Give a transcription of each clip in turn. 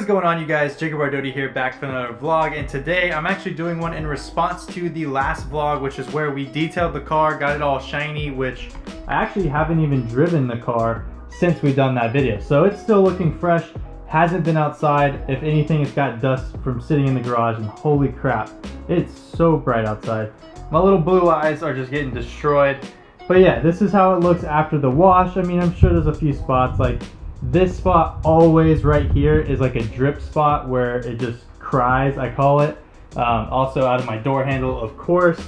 going on, you guys? Jacobrdoty here, back for another vlog, and today I'm actually doing one in response to the last vlog, which is where we detailed the car, got it all shiny, which I actually haven't even driven the car since we've done that video. So it's still looking fresh, hasn't been outside. If anything, it's got dust from sitting in the garage, and holy crap, it's so bright outside. My little blue eyes are just getting destroyed. But yeah, this is how it looks after the wash. I mean, I'm sure there's a few spots, like this spot always right here is like a drip spot where it just cries, I call it. Also out of my door handle, of course,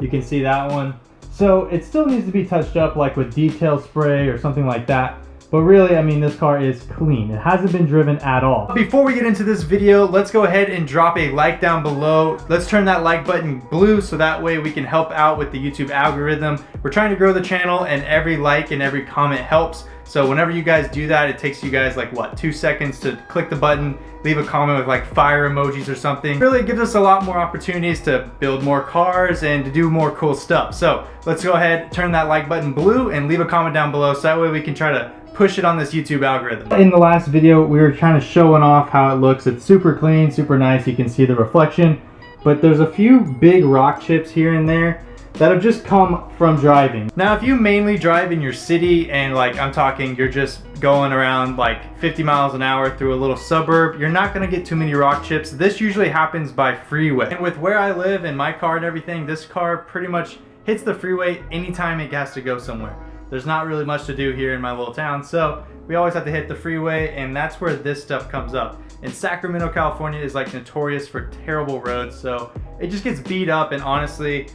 you can see that one. So it still needs to be touched up, like with detail spray or something like that. But really, I mean, this car is clean. It hasn't been driven at all. Before we get into this video, let's go ahead and drop a like down below. Let's turn that like button blue so that way we can help out with the YouTube algorithm. We're trying to grow the channel, and every like and every comment helps. So whenever you guys do that, it takes you guys like, what, 2 seconds to click the button, leave a comment with like fire emojis or something. Really, it gives us a lot more opportunities to build more cars and to do more cool stuff. So let's go ahead, turn that like button blue, and leave a comment down below so that way we can try to push it on this YouTube algorithm. In the last video, we were kind of showing off how it looks. It's super clean, super nice. You can see the reflection, but there's a few big rock chips here and there that have just come from driving. Now, if you mainly drive in your city, and like I'm talking, you're just going around like 50 miles an hour through a little suburb, you're not gonna get too many rock chips. This usually happens by freeway. And with where I live and my car and everything, this car pretty much hits the freeway anytime it has to go somewhere. There's not really much to do here in my little town, so we always have to hit the freeway, and that's where this stuff comes up. And Sacramento, California is like notorious for terrible roads, so it just gets beat up, and honestly,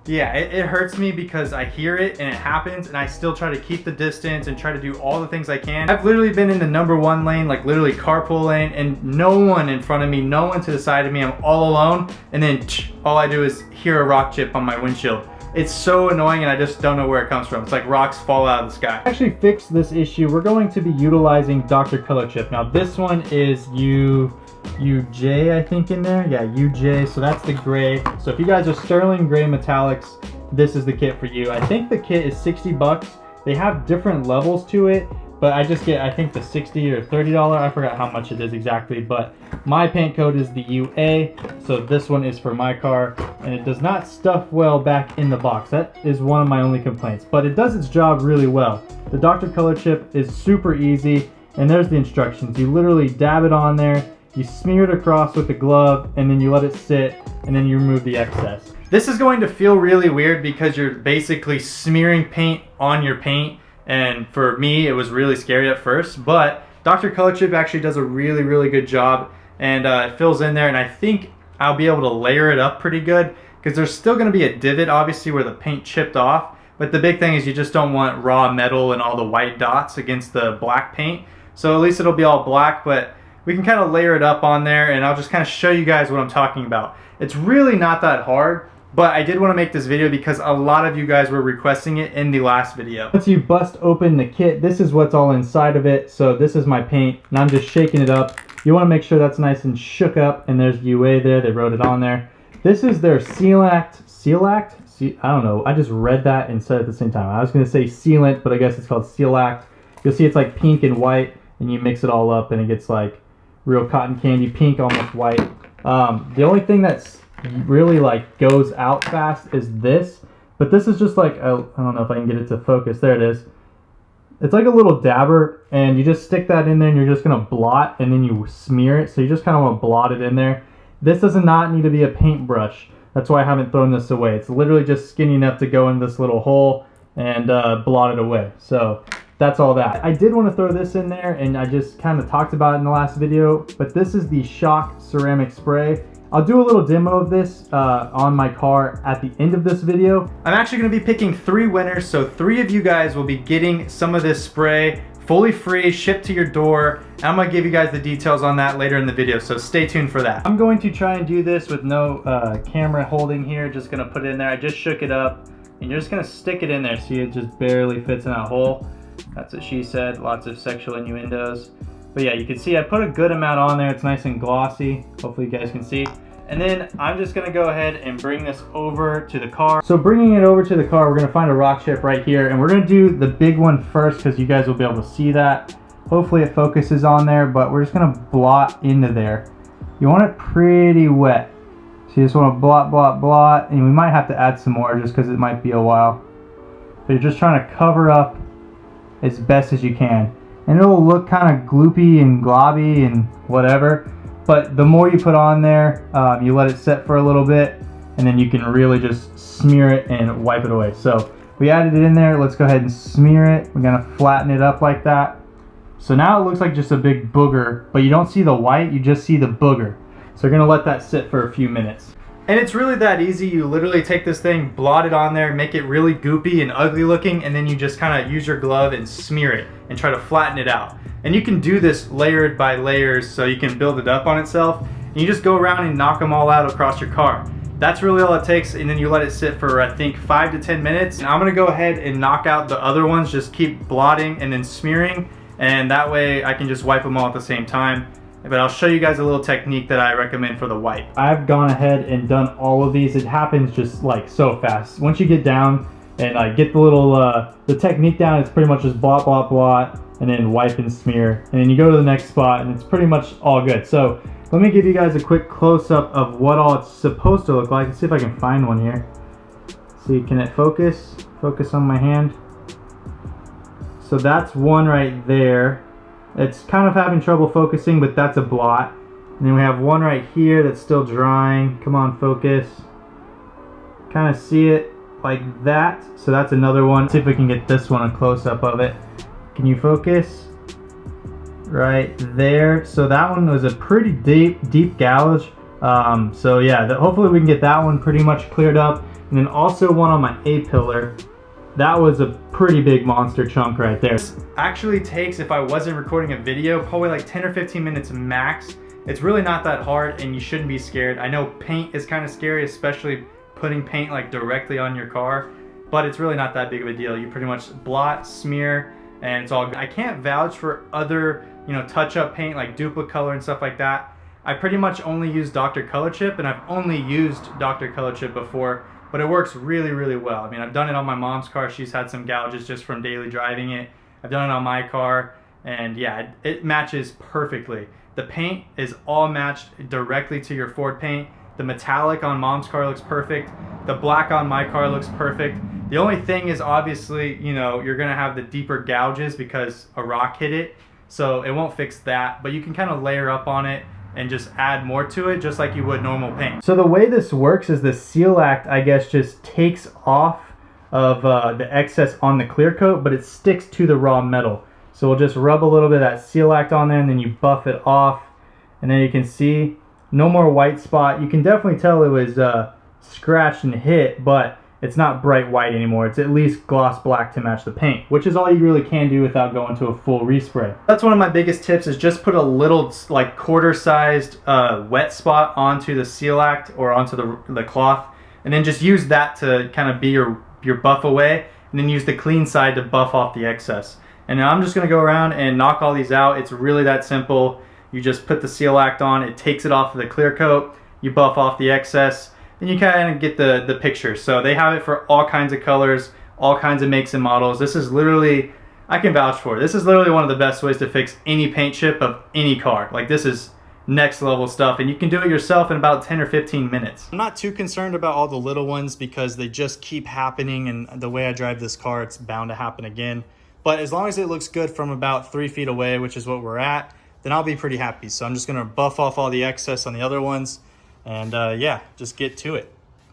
yeah, it hurts me because I hear it and it happens, and I still try to keep the distance and try to do all the things I can. I've literally been in the #1 lane, like literally carpool lane, and no one in front of me, no one to the side of me, I'm all alone, and then all I do is hear a rock chip on my windshield. It's so annoying, and I just don't know where it comes from. It's like rocks fall out of the sky. To actually fix this issue, we're going to be utilizing Dr. Color Chip. Now this one is UJ, I think, in there. Yeah, UJ, so that's the gray. So if you guys are sterling gray metallics, this is the kit for you. I think the kit is 60 bucks. They have different levels to it, but I just get, I think, the $60 or $30. I forgot how much it is exactly, but my paint code is the UA, so this one is for my car, and it does not stuff well back in the box. That is one of my only complaints, but it does its job really well. The Dr. Color Chip is super easy, and there's the instructions. You literally dab it on there, you smear it across with a glove, and then you let it sit, and then you remove the excess. This is going to feel really weird because you're basically smearing paint on your paint, and for me, it was really scary at first, but Dr. Color Chip actually does a really, really good job, and it fills in there, and I think I'll be able to layer it up pretty good, because there's still going to be a divot, obviously, where the paint chipped off, but the big thing is you just don't want raw metal and all the white dots against the black paint, so at least it'll be all black, but we can kind of layer it up on there, and I'll just kind of show you guys what I'm talking about. It's really not that hard, but I did want to make this video because a lot of you guys were requesting it in the last video. Once you bust open the kit, this is what's all inside of it. So this is my paint, and I'm just shaking it up. You want to make sure that's nice and shook up, and there's UA there, they wrote it on there. This is their sealact? I don't know, I just read that and said it at the same time. I was going to say sealant, but I guess it's called sealact. You'll see it's like pink and white, and you mix it all up, and it gets like real cotton candy pink, almost white. The only thing that's really like goes out fast is this, but this is just like I don't know if I can get it to focus. There it is. It's like a little dabber, and you just stick that in there, and you're just gonna blot, and then you smear it, so you just kind of want to blot it in there. This does not need to be a paintbrush. That's why I haven't thrown this away. It's literally just skinny enough to go in this little hole and blot it away. So that's all that. I did want to throw this in there, and I just kind of talked about it in the last video, but this is the Shock ceramic spray. I'll do a little demo of this on my car at the end of this video. I'm actually going to be picking 3 winners, so 3 of you guys will be getting some of this spray fully free, shipped to your door. And I'm going to give you guys the details on that later in the video, so stay tuned for that. I'm going to try and do this with no camera holding here, just going to put it in there. I just shook it up, and you're just going to stick it in there. See, it just barely fits in that hole. That's what she said, lots of sexual innuendos. But yeah, you can see I put a good amount on there. It's nice and glossy. Hopefully you guys can see. And then I'm just gonna go ahead and bring this over to the car. So bringing it over to the car, we're gonna find a rock chip right here, and we're gonna do the big one first because you guys will be able to see that. Hopefully it focuses on there, but we're just gonna blot into there. You want it pretty wet. So you just want to blot, blot, blot, and we might have to add some more just because it might be a while. But you're just trying to cover up as best as you can. And it'll look kind of gloopy and globby and whatever. But the more you put on there, you let it set for a little bit, and then you can really just smear it and wipe it away. So we added it in there. Let's go ahead and smear it. We're gonna flatten it up like that. So now it looks like just a big booger, but you don't see the white, you just see the booger. So we're gonna let that sit for a few minutes. And it's really that easy. You literally take this thing, blot it on there, make it really goopy and ugly looking, and then you just kind of use your glove and smear it and try to flatten it out. And you can do this layered by layers so you can build it up on itself. And you just go around and knock them all out across your car. That's really all it takes, and then you let it sit for I think 5 to 10 minutes. And I'm gonna go ahead and knock out the other ones, just keep blotting and then smearing, and that way I can just wipe them all at the same time. But I'll show you guys a little technique that I recommend for the wipe. I've gone ahead and done all of these. It happens just like so fast. Once you get down and get the little the technique down, it's pretty much just blot, blot, blot, and then wipe and smear. And then you go to the next spot and it's pretty much all good. So let me give you guys a quick close-up of what all it's supposed to look like. Let's see if I can find one here. See, can it focus? Focus on my hand. So that's one right there. It's kind of having trouble focusing, but that's a blot. And then we have one right here that's still drying. Come on, focus. Kind of see it like that. So that's another one. Let's see if we can get this one a close-up of it. Can you focus? Right there. So that one was a pretty deep gouge. So yeah, hopefully we can get that one pretty much cleared up. And then also one on my A-pillar. That was a pretty big monster chunk right there. This actually takes, if I wasn't recording a video, probably like 10 or 15 minutes max. It's really not that hard and you shouldn't be scared. I know paint is kind of scary, especially putting paint like directly on your car, but it's really not that big of a deal. You pretty much blot, smear, and it's all good. I can't vouch for other, touch-up paint like Duplicolor and stuff like that. I pretty much only use Dr. Color Chip, and I've only used Dr. Color Chip before, but it works really, really well. I mean, I've done it on my mom's car. She's had some gouges just from daily driving it. I've done it on my car, and yeah, it matches perfectly. The paint is all matched directly to your Ford paint. The metallic on mom's car looks perfect. The black on my car looks perfect. The only thing is obviously, you're gonna have the deeper gouges because a rock hit it, so it won't fix that, but you can kind of layer up on it and just add more to it just like you would normal paint. So the way this works is the Seal Act, I guess, just takes off of the excess on the clear coat, but it sticks to the raw metal. So we'll just rub a little bit of that Seal Act on there and then you buff it off, and then you can see no more white spot. You can definitely tell it was scratched and hit, but it's not bright white anymore. It's at least gloss black to match the paint, which is all you really can do without going to a full respray. That's one of my biggest tips, is just put a little like quarter-sized wet spot onto the Seal Act or onto the cloth, and then just use that to kind of be your buff away, and then use the clean side to buff off the excess. And now I'm just gonna go around and knock all these out. It's really that simple. You just put the Seal Act on, it takes it off of the clear coat, you buff off the excess, and you kind of get the picture. So they have it for all kinds of colors, all kinds of makes and models. This is literally, I can vouch for it. This is literally one of the best ways to fix any paint chip of any car. Like, this is next level stuff, and you can do it yourself in about 10 or 15 minutes. I'm not too concerned about all the little ones because they just keep happening, and the way I drive this car, it's bound to happen again. But as long as it looks good from about 3 feet away, which is what we're at, then I'll be pretty happy. So I'm just gonna buff off all the excess on the other ones, and yeah, just get to it.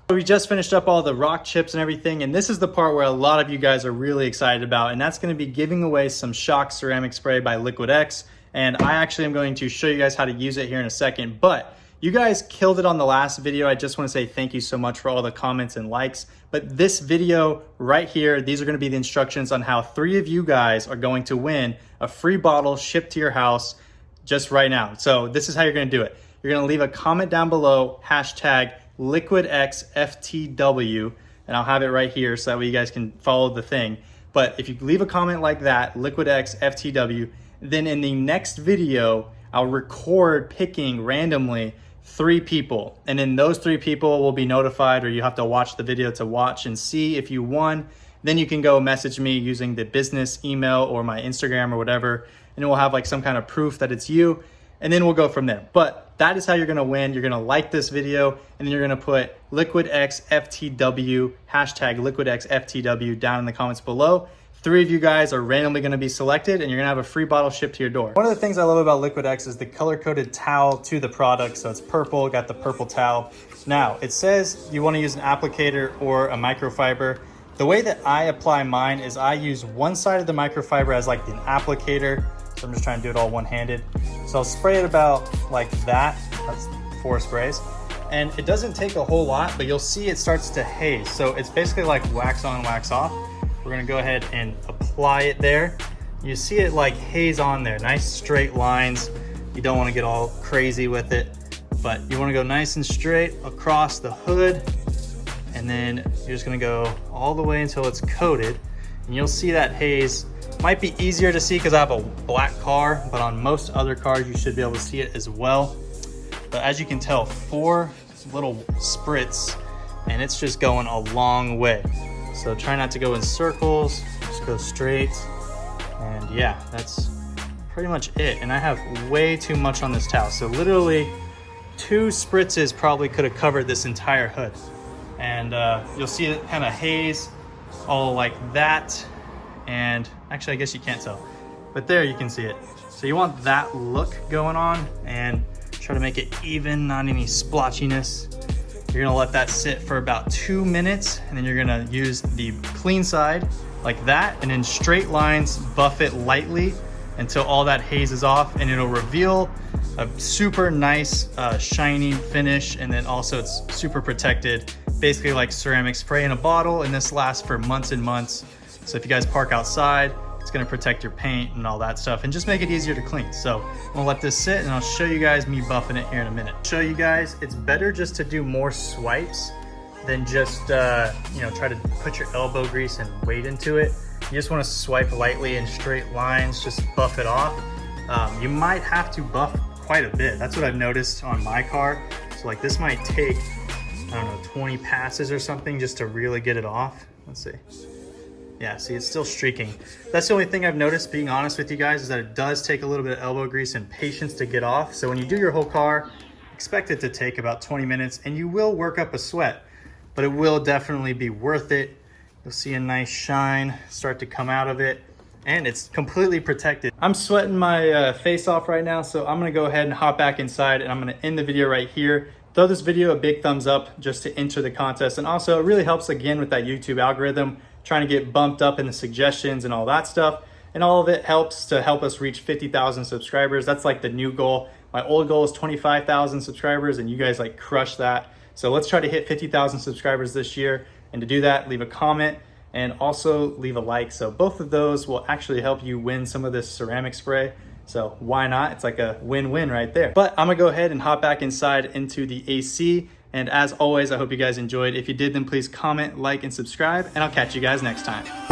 We just finished up all the rock chips and everything, and this is the part where a lot of you guys are really excited about, and that's going to be giving away some Shock ceramic spray by Liquid X. And I actually am going to show you guys how to use it here in a second, but you guys killed it on the last video. I just want to say thank you so much for all the comments and likes. But this video right here, these are going to be the instructions on how 3 of you guys are going to win a free bottle shipped to your house just right now. So this is how you're going to do it. You're going to leave a comment down below, hashtag LiquidXFTW, and I'll have it right here so that way you guys can follow the thing. But if you leave a comment like that, LiquidXFTW, then in the next video, I'll record picking randomly 3 people. And then those 3 people will be notified, or you have to watch the video to watch and see if you won. Then you can go message me using the business email or my Instagram or whatever. and it will have like some kind of proof that it's you, and then we'll go from there. But that is how you're gonna win. You're gonna like this video, and then you're gonna put LiquidXFTW, hashtag LiquidXFTW down in the comments below. 3 of you guys are randomly gonna be selected, and you're gonna have a free bottle shipped to your door. One of the things I love about Liquid X is the color-coded towel to the product. So it's purple, got the purple towel. Now, it says you wanna use an applicator or a microfiber. The way that I apply mine is I use one side of the microfiber as like an applicator. So I'm just trying to do it all one-handed. So I'll spray it about like that. That's 4 sprays. And it doesn't take a whole lot, but you'll see it starts to haze. So it's basically like wax on, wax off. We're gonna go ahead and apply it there. You see it like haze on there, nice straight lines. You don't wanna get all crazy with it, but you wanna go nice and straight across the hood. And then you're just gonna go all the way until it's coated. And you'll see that haze. Might be easier to see because I have a black car, but on most other cars, you should be able to see it as well. But as you can tell, 4 little spritz, and it's just going a long way. So try not to go in circles, just go straight. And yeah, that's pretty much it. And I have way too much on this towel. So literally 2 spritzes probably could have covered this entire hood. And you'll see it kind of haze all like that. And actually, I guess you can't tell, but there you can see it. So you want that look going on, and try to make it even, not any splotchiness. You're gonna let that sit for about 2 minutes, and then you're gonna use the clean side like that, and in straight lines, buff it lightly until all that haze is off, and it'll reveal a super nice shiny finish. And then also it's super protected, basically like ceramic spray in a bottle, and this lasts for months and months. So if you guys park outside, it's gonna protect your paint and all that stuff and just make it easier to clean. So I'm gonna let this sit, and I'll show you guys me buffing it here in a minute. Show you guys, it's better just to do more swipes than just you know, try to put your elbow grease and weight into it. You just wanna swipe lightly in straight lines, just buff it off. You might have to buff quite a bit. That's what I've noticed on my car. So like this might take, I don't know, 20 passes or something just to really get it off. Let's see. Yeah, see, it's still streaking. That's the only thing I've noticed, being honest with you guys, is that it does take a little bit of elbow grease and patience to get off. So when you do your whole car, expect it to take about 20 minutes, and you will work up a sweat, but it will definitely be worth it. You'll see a nice shine start to come out of it, and it's completely protected. I'm sweating my face off right now, so I'm gonna go ahead and hop back inside, and I'm gonna end the video right here. Throw this video a big thumbs up just to enter the contest, and also it really helps again with that YouTube algorithm, trying to get bumped up in the suggestions and all that stuff. And all of it helps to help us reach 50,000 subscribers. That's like the new goal. My old goal is 25,000 subscribers, and you guys like crush that. So let's try to hit 50,000 subscribers this year. And to do that, leave a comment and also leave a like. So both of those will actually help you win some of this ceramic spray. So why not? It's like a win-win right there. But I'm gonna go ahead and hop back inside into the AC. And as always, I hope you guys enjoyed. If you did, then please comment, like, and subscribe, and I'll catch you guys next time.